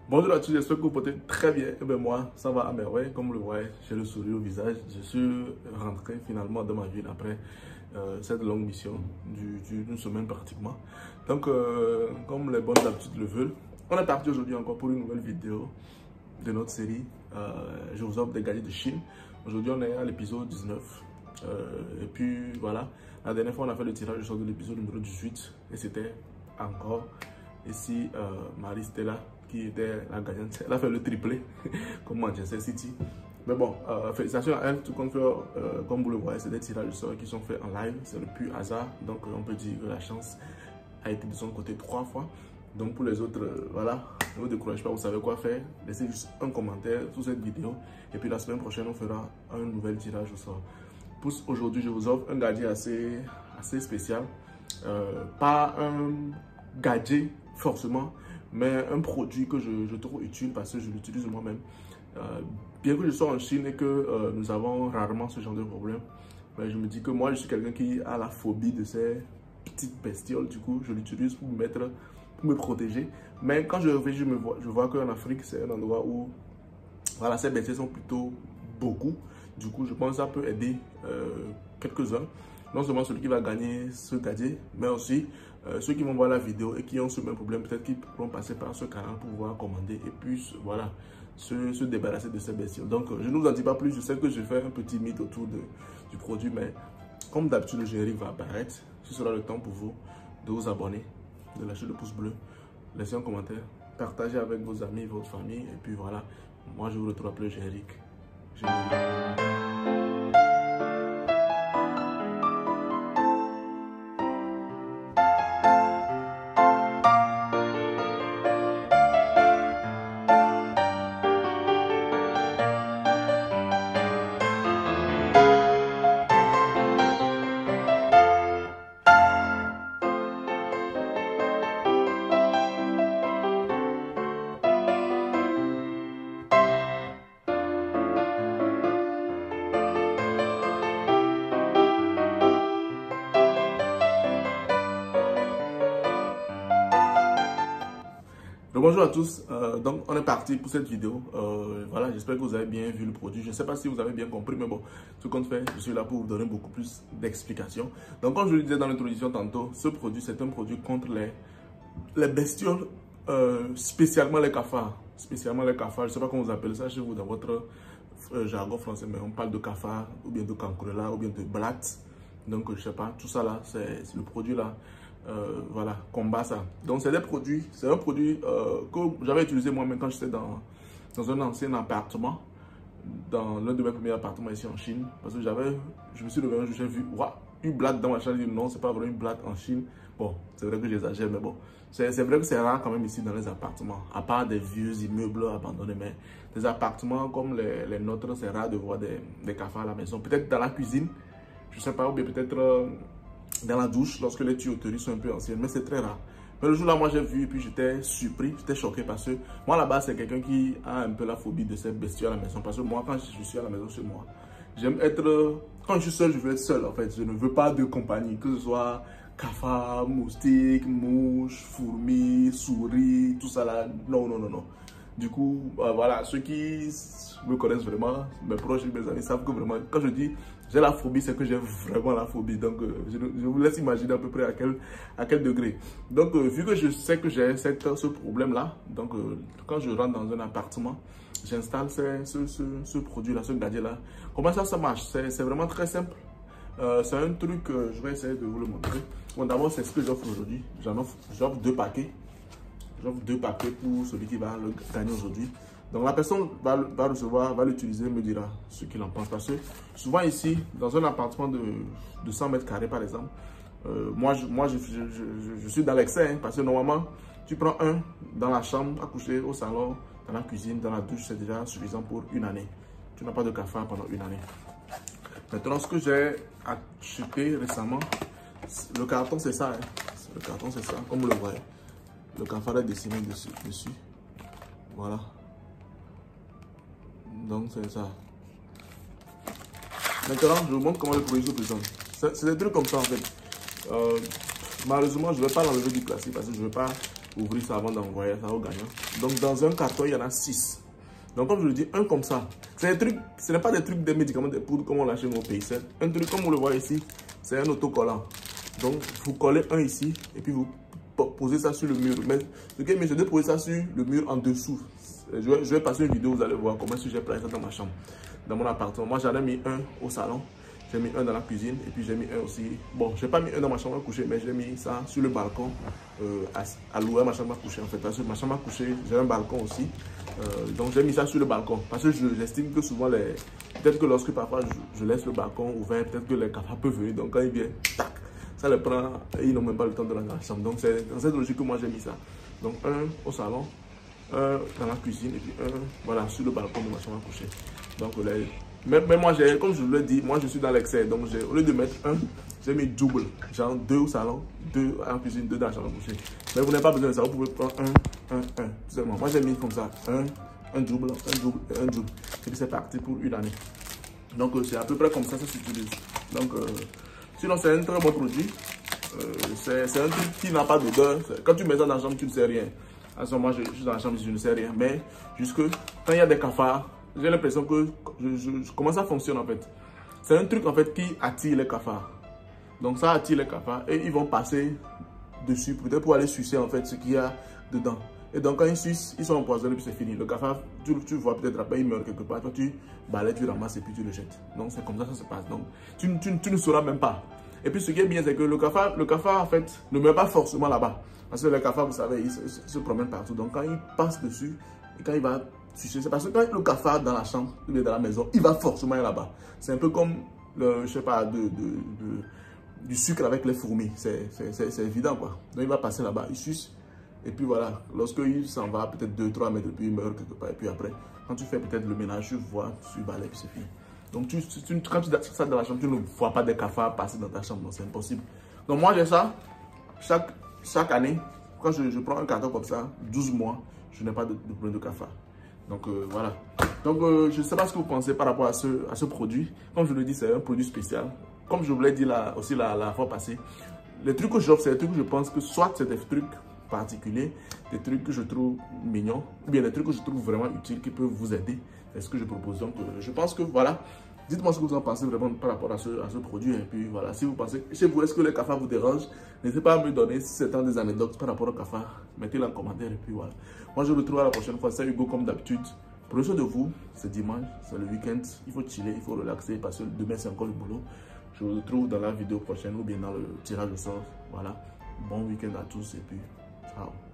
Bonjour à tous, j'espère que vous portez très bien. Et bien moi, ça va à merveille. Comme vous le voyez, j'ai le sourire au visage. Je suis rentré finalement dans ma ville après cette longue mission d'une semaine pratiquement. Donc, comme les bonnes habitudes le veulent, on est parti aujourd'hui encore pour une nouvelle vidéo de notre série. Je vous offre des gadgets de Chine. Aujourd'hui, on est à l'épisode 19. Et puis voilà, la dernière fois, on a fait le tirage au sort de l'épisode numéro 18. Et c'était encore ici Marie-Stella qui était la gagnante. Elle a fait le triplé comme Manchester City. Mais bon, félicitations à elle. Tout compte fait, comme vous le voyez, c'est des tirages au sort qui sont faits en live. C'est le pur hasard. Donc on peut dire que la chance a été de son côté 3 fois. Donc pour les autres, voilà, ne vous découragez pas, vous savez quoi faire. Laissez juste un commentaire sous cette vidéo. Et puis la semaine prochaine, on fera un nouvel tirage au sort. Pour aujourd'hui, je vous offre un gadget assez spécial. Pas un gadget forcément, mais un produit que je trouve utile parce que je l'utilise moi-même. Bien que je sois en Chine et que nous avons rarement ce genre de problème, mais je me dis que moi je suis quelqu'un qui a la phobie de ces petites bestioles. Du coup, je l'utilise pour me protéger. Mais quand je réfléchis, je vois qu'en Afrique, c'est un endroit où voilà, ces bestioles sont plutôt beaucoup. Du coup, je pense que ça peut aider quelques-uns. Non seulement celui qui va gagner ce gadget, mais aussi ceux qui vont voir la vidéo et qui ont ce même problème, peut-être qu'ils pourront passer par ce canal pour pouvoir commander et puis voilà, se débarrasser de ces bestioles. Donc, je ne vous en dis pas plus. Je sais que je fais un petit mythe autour du produit, mais comme d'habitude, le générique va apparaître. Ce sera le temps pour vous de vous abonner, de lâcher le pouce bleu, laisser un commentaire, partager avec vos amis, votre famille. Et puis voilà, moi je vous retrouve après le générique. Bonjour à tous, donc on est parti pour cette vidéo. Voilà, j'espère que vous avez bien vu le produit. Je ne sais pas si vous avez bien compris, mais bon, tout compte fait, je suis là pour vous donner beaucoup plus d'explications. Donc comme je le disais dans l'introduction tantôt, ce produit c'est un produit contre les bestioles, spécialement les cafards. Spécialement les cafards, je ne sais pas comment vous appelez ça chez vous dans votre jargon français, mais on parle de cafards, ou bien de cancrela, ou bien de blattes. Donc je ne sais pas, tout ça là, c'est le produit là. Voilà, combat ça. Donc c'est un produit que j'avais utilisé moi-même quand j'étais dans un ancien appartement, dans l'un de mes premiers appartements ici en Chine, parce que je me suis levé un jour, j'ai vu une blague dans ma chambre, j'ai dit non, c'est pas vraiment une blague en Chine. Bon, c'est vrai que j'exagère, mais bon, c'est vrai que c'est rare quand même ici dans les appartements, à part des vieux immeubles abandonnés, mais des appartements comme les nôtres, c'est rare de voir des cafards à la maison. Peut-être dans la cuisine, je sais pas, ou bien peut-être dans la douche lorsque les tuyauteries sont un peu anciennes, mais c'est très rare. Mais le jour là, moi j'ai vu et puis j'étais surpris, j'étais choqué parce que moi là-bas c'est quelqu'un qui a un peu la phobie de ces bestioles à la maison. Parce que moi quand je suis à la maison chez moi, j'aime être, quand je suis seul, je veux être seul en fait. Je ne veux pas de compagnie, que ce soit cafards, moustiques, mouches, fourmis, souris, tout ça là. Non, non, non, non. Du coup, voilà, ceux qui me connaissent vraiment, mes proches et mes amis savent que vraiment, quand je dis j'ai la phobie, c'est que j'ai vraiment la phobie. Donc, je vous laisse imaginer à peu près à quel degré. Donc, vu que je sais que j'ai ce problème-là, donc quand je rentre dans un appartement, j'installe ce produit-là, ce gadget-là. Comment ça marche? C'est vraiment très simple. C'est un truc que je vais essayer de vous le montrer. Bon, d'abord, c'est ce que j'offre aujourd'hui. J'offre 2 paquets. J'offre 2 paquets pour celui qui va le gagner aujourd'hui. Donc la personne va recevoir, va l'utiliser, me dira ce qu'il en pense. Parce que souvent ici, dans un appartement de 100 mètres carrés par exemple, moi je suis dans l'excès. Hein, parce que normalement, tu prends un dans la chambre, à coucher, au salon, dans la cuisine, dans la douche, c'est déjà suffisant pour une année. Tu n'as pas de cafard pendant une année. Maintenant, ce que j'ai acheté récemment, le carton c'est ça. Hein. Le carton c'est ça, comme vous le voyez. Le cafard est dessiné dessus. Voilà. Donc c'est ça. Maintenant, je vous montre comment le produit se présente. C'est des trucs comme ça en fait. Malheureusement, je ne vais pas l'enlever du plastique parce que je ne veux pas ouvrir ça avant d'envoyer ça au gagnant. Donc dans un carton, il y en a 6. Donc comme je le dis, un comme ça. C'est des trucs, ce n'est pas des trucs, des médicaments, des poudres comme on l'achète au pays. C'est un truc comme vous le voyez ici, c'est un autocollant. Donc vous collez un ici et puis vous posez ça sur le mur. Mais ce qui est mieux, c'est de poser ça sur le mur en dessous. Je vais passer une vidéo, vous allez voir comment j'ai placé ça dans ma chambre, dans mon appartement. Moi j'en ai mis un au salon. J'ai mis un dans la cuisine et puis j'ai mis un aussi. Bon, j'ai pas mis un dans ma chambre à coucher, mais j'ai mis ça sur le balcon à louer ma chambre à coucher en fait. Parce que ma chambre à coucher, j'ai un balcon aussi. Donc j'ai mis ça sur le balcon. Parce que j'estime que souvent, peut-être que lorsque parfois je laisse le balcon ouvert, peut-être que les cafards peuvent venir. Donc quand ils viennent, tac, ça les prend et ils n'ont même pas le temps de rentrer dans la chambre. Donc c'est dans cette logique que moi j'ai mis ça. Donc un au salon, un dans la cuisine et puis un voilà, sur le balcon de ma chambre à coucher. Donc mais moi, comme je vous l'ai dit, moi je suis dans l'excès. Donc au lieu de mettre un, j'ai mis double. Genre 2 au salon, 2 en cuisine, 2 dans la chambre à coucher. Mais vous n'avez pas besoin de ça. Vous pouvez prendre un. Tout simplement. Moi j'ai mis comme ça. Un double, un double et un double. Et puis c'est parti pour une année. Donc c'est à peu près comme ça s'utilise. Donc sinon c'est un très bon produit. C'est un truc qui n'a pas d'odeur. Quand tu mets ça dans la chambre, tu ne sais rien. À ce moment, je suis dans la chambre, je ne sais rien. Mais jusque quand il y a des cafards, j'ai l'impression que comment ça fonctionne en fait. C'est un truc en fait qui attire les cafards. Donc ça attire les cafards et ils vont passer dessus peut-être pour aller sucer en fait ce qu'il y a dedans. Et donc quand ils sucent, ils sont empoisonnés puis c'est fini. Le cafard, tu vois peut-être après il meurt quelque part. Toi tu balayes, tu ramasses et puis tu le jettes. Donc c'est comme ça que ça se passe. Donc tu ne sauras même pas. Et puis ce qui est bien c'est que le cafard en fait ne meurt pas forcément là-bas. Parce que le cafard, vous savez, il se promène partout. Donc quand il passe dessus et quand il va sucer, c'est parce que quand le cafard dans la chambre ou dans la maison, il va forcément aller là-bas. C'est un peu comme je sais pas, du sucre avec les fourmis. C'est évident quoi. Donc il va passer là-bas, il suce. Et puis voilà, lorsqu'il s'en va peut-être 2-3 mètres, puis il meurt quelque part. Et puis après, quand tu fais peut-être le ménage, tu vois, tu balais, puis c'est fini. Donc quand tu as ça dans la chambre, tu ne vois pas des cafards passer dans ta chambre. Donc c'est impossible. Donc moi j'ai ça. Chaque année, quand je prends un carton comme ça, 12 mois, je n'ai pas de problème de cafard. Donc voilà. Donc je ne sais pas ce que vous pensez par rapport à ce produit. Comme je le dis, c'est un produit spécial. Comme je vous l'ai dit aussi la fois passée, les trucs que j'offre, c'est des trucs que je pense que soit c'est des trucs particuliers, des trucs que je trouve mignons, ou bien des trucs que je trouve vraiment utiles qui peuvent vous aider. C'est ce que je propose. Donc je pense que voilà. Dites-moi ce que vous en pensez vraiment par rapport à ce produit. Et puis voilà, si vous pensez, chez vous, est-ce que les cafards vous dérangent? N'hésitez pas à me donner si c'est des anecdotes par rapport aux cafards. Mettez-les en commentaire et puis voilà. Moi, je vous retrouve à la prochaine fois. C'est Hugo comme d'habitude. Prenez soin de vous. C'est dimanche, c'est le week-end. Il faut chiller, il faut relaxer parce que demain, c'est encore le boulot. Je vous retrouve dans la vidéo prochaine ou bien dans le tirage au sort. Voilà. Bon week-end à tous et puis ciao.